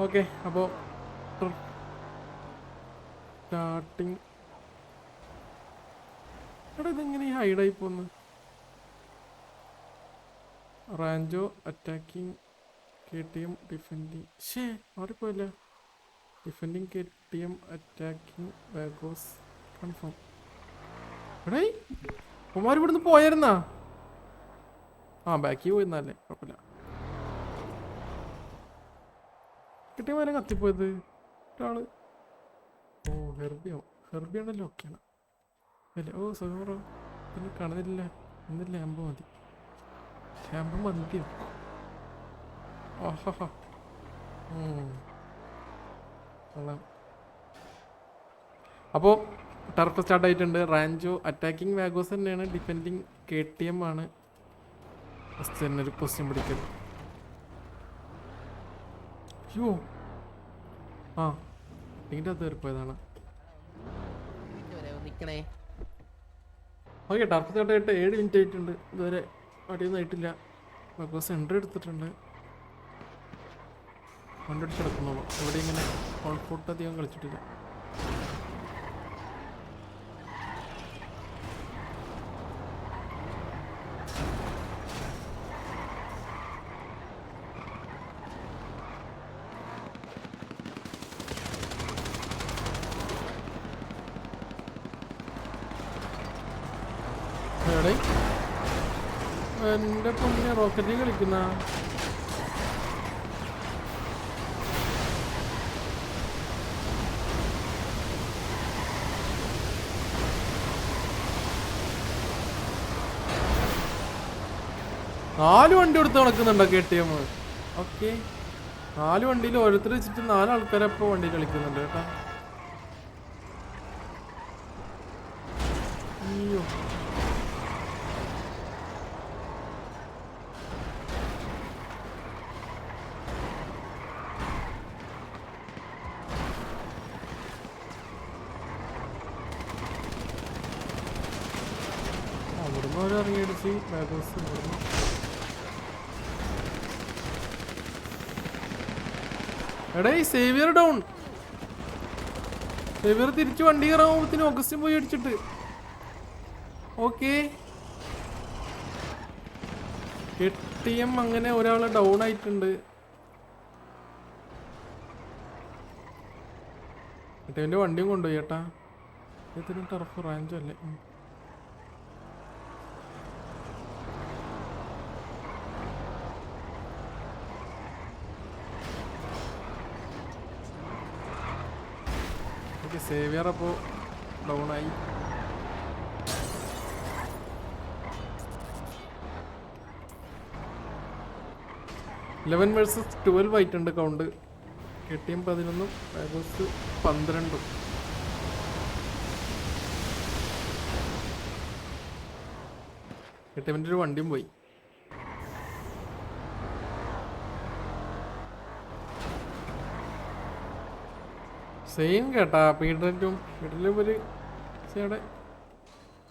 Okay, അപ്പോൾ starting. എടാ ഇതെങ്ങനെ ഹൈഡായി പോന്ന്? Rancho attacking K T M defending. ഷേ മാറിപ്പോയല്ലേ. Defending K T M attacking Vagos confirm. എടേ ഉമാർ ഇവിടുന്ന് പോയായിരുന്നാ? ആ ബാക്കി പോയിരുന്നല്ലേ, കുഴപ്പമില്ല. കിട്ടിയ മാരം കത്തിപ്പോയത് ഒരാള്. ഓ ഹെർബിയോ, ഹെർബിയാണല്ലോ. ഓക്കെയാണ് അല്ലേ? ഓ സോറോ പിന്നെ കാണുന്നില്ല. ഇന്ന് ലാമ്പ് മതി, ലാമ്പ് മതിയോ? ഓഹോ. അപ്പോൾ ടർഫ് സ്റ്റാർട്ട് ആയിട്ടുണ്ട്. റാഞ്ചോ അറ്റാക്കിങ് വാഗോസ് തന്നെയാണ്, ഡിഫെൻഡിങ് കെ ടി എം ആണ്. ഫസ്റ്റ് തന്നെ ഒരു ക്വസ്റ്റ്യൻ പിടിക്കരുത്. യോ ആ ഇതിൻ്റെ അത് കയറിപ്പോയതാണ്. ഓക്കെ, ടർഫ് സ്റ്റാർട്ട് ആയിട്ട് 7 മിനിറ്റ് ആയിട്ടുണ്ട്. ഇതുവരെ അടിയൊന്നും ആയിട്ടില്ല. വാഗോസ് എൻട്രി എടുത്തിട്ടുണ്ട്. വണ്ടി കിടക്കുന്നുള്ളൂ. ഇവിടെ ഇങ്ങനെ ഓൾ ഫുട്ട് അധികം കളിച്ചിട്ടില്ല. എൻ്റെ പൊന്നെ റോക്കറ്റിൽ കളിക്കുന്ന. നാല് വണ്ടി എടുത്ത് നടക്കുന്നുണ്ടോ കെ ടി എം? ഓക്കെ, 4 വണ്ടിയിൽ ഓരോരുത്തർ വെച്ചിട്ട് 4 ആൾക്കാരപ്പോൾ വണ്ടി കളിക്കുന്നുണ്ട് കേട്ടാ. അയ്യോ അവിടുന്ന് അവർ ഇറങ്ങിയടിച്ച് ബാഗോസ് ഇവിടുന്ന്. എടേ സേവിയർ ഡൗൺ. സേവിയർ തിരിച്ച് വണ്ടി കയറാകുമ്പോഴത്തേനും ഓഗസ്റ്റിൻ പോയി അടിച്ചിട്ട്. ഓക്കെ, കെ ടി എം അങ്ങനെ ഒരാൾ ഡൗൺ ആയിട്ടുണ്ട്. കെ ടി എമ്മിൻ്റെ വണ്ടിയും കൊണ്ടുപോയി ചേട്ടാ. ഇതിന് ടർഫ് റാഞ്ചോ അല്ലേ? സേവിയർ അപ്പോൾ ഡൗൺ ആയി. ലെവൻ വേഴ്സസ് 12 ആയിട്ടുണ്ട് count. K T M 11 വാഗോസ് 12. K T എമ്മിൻ്റെ ഒരു വണ്ടിയും പോയി. സെയിം കേട്ടാ. പീഡനും ഒരു അവിടെ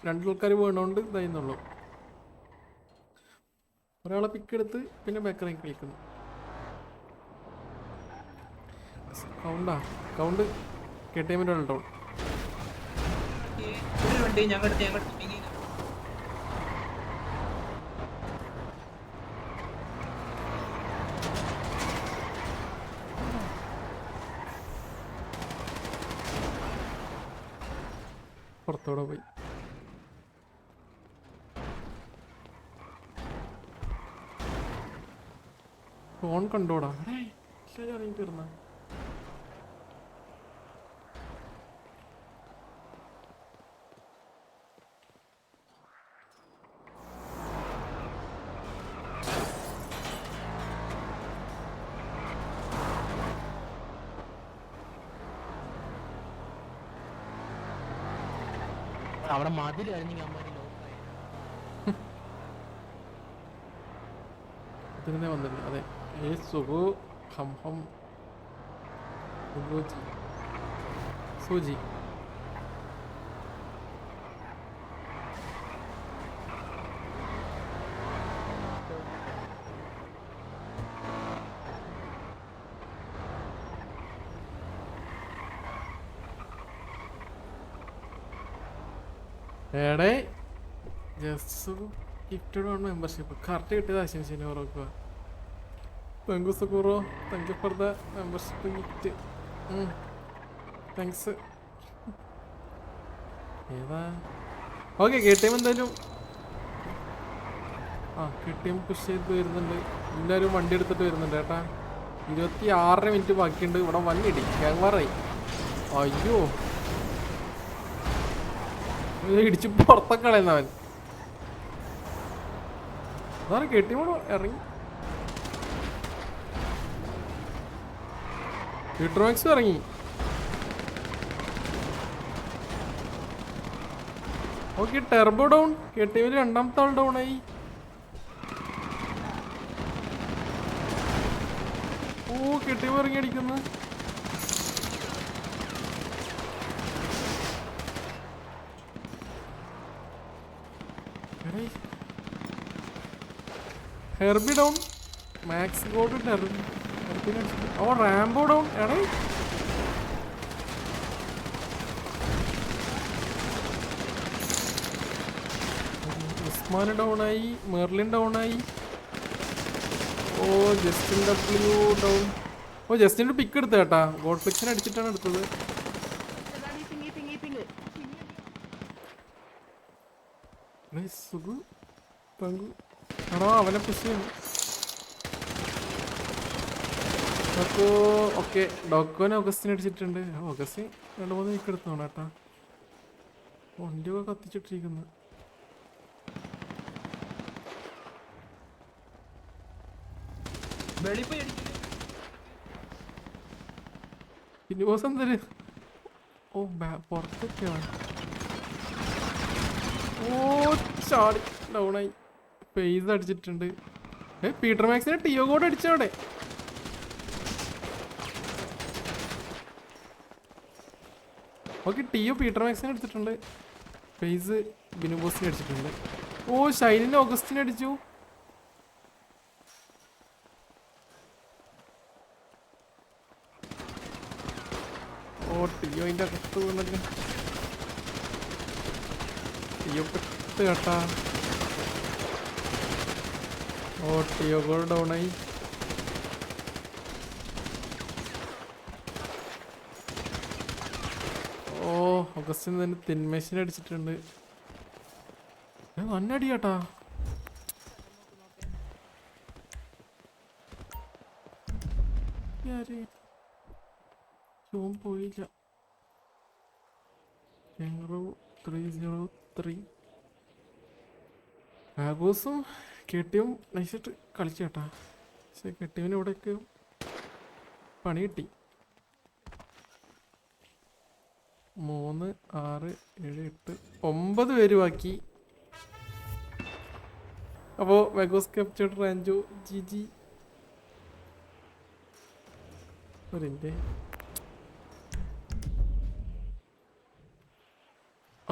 2 ആൾക്കാർ വീണോണ്ട് ഇതായിരുന്നുള്ളൂ. ഒരാളെ പിക്കെടുത്ത് പിന്നെ ബേക്കറി കളിക്കുന്നു. കൗണ്ടാ കൗണ്ട് കെ ടി എമ്മിൻ്റെ ഡൗൺ. പുറത്തോടെ പോയി. ഫോൺ കണ്ടോടാ ഇറങ്ങി തീർന്ന. അവിടെ മതിൽ കഴിഞ്ഞ ഇതിനെ വന്നില്ല. അതെ സുഖു ഹം ഹം സൂചി. എടേ just gifted on membership correct കിട്ടിയത് ആശംസിനെ ഓർക്കുക. താങ്ക് യു സുക്കൂറോ, thank you for the membership gift. Thanks. ഏതാ? ഓക്കെ KTM എന്തായാലും KTM പുഷ് ചെയ്ത് വരുന്നുണ്ട്. എല്ലാവരും വണ്ടി എടുത്തിട്ട് വരുന്നുണ്ട് ചേട്ടാ. 26 മിനിറ്റ് ബാക്കിയുണ്ട്. ഇവിടെ വന്നിടി ക്യാമറായി. അയ്യോ ഇടിച്ച് പുറത്തൊക്കെ കളയുന്നവൻ. അതാണ് KTM ഇറങ്ങി. പീട്രോമാക്സ് ഇറങ്ങി. Okay Turbo down. KTM രണ്ടാമത്തെ ആൾ ഡൗൺ ആയി. KTM ഇറങ്ങി അടിക്കുന്നു. Herby down. Max God Rambo down. എടേ ഉസ്മാൻ ഡൗൺ ആയി. മെർലിൻ ഡൗൺ ആയി. Justin W down. ജസ്റ്റിൻ്റെ പിക്ക് എടുത്ത കേട്ടാ. ഗോഡ് ഫ്ലിക്സിനെ അടിച്ചിട്ടാണ് എടുത്തത്. ആണോ അവനെ പുഷ് ചെയ്യുന്നു. ഓക്കെ ഡോക്കോനെ ഓഗസ്റ്റിനെ അടിച്ചിട്ടുണ്ട്. ഓഗസ്റ്റിൻ 2-3 വീക്ക് എടുത്തോണം കേട്ടാ. വണ്ടിയൊക്കെ കത്തിച്ചിട്ടിരിക്കുന്നു. പിന്നെ ബോസ് എന്തര് പുറത്തൊക്കെയാണ്. ചാടി ഡൗണായി. പേസ് അടിച്ചിട്ടുണ്ട്. പീറ്റർ മാക്സിനെ ടിയോ കോഡ് അടിച്ചവിടെ. ഓക്കെ ടിയോ പീറ്റർ മാക്സിനെ അടിച്ചിട്ടുണ്ട്. പേസ് ബിനു ബോസിനെ അടിച്ചിട്ടുണ്ട്. ഷൈനിനെ ഓഗസ്റ്റിനെ അടിച്ചു. ടിയോ അതിൻ്റെ അകത്ത് വീണല്ലേ. ടിയോ പെട്ട് കേട്ടാ. ടിയോ കോഡ് ഡൗണായി. ഓഗസ്റ്റിന് തന്നെ തിന്മേശിനെ അടിച്ചിട്ടുണ്ട്. വന്നടി കേട്ടാ. പോയില്ല. 303 ആഗോസും KTM നൈസായിട്ട് കളിച്ചു കേട്ടാ. പക്ഷെ KTMന് ഇവിടെയൊക്കെ പണി കിട്ടി. 3, 6, 7, 8, 9 പേര് ബാക്കി. അപ്പോൾ വെഗോസ് captured Rancho GG.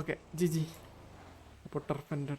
Okay GG. അപ്പോൾ ടർഫ് എൻഡ്.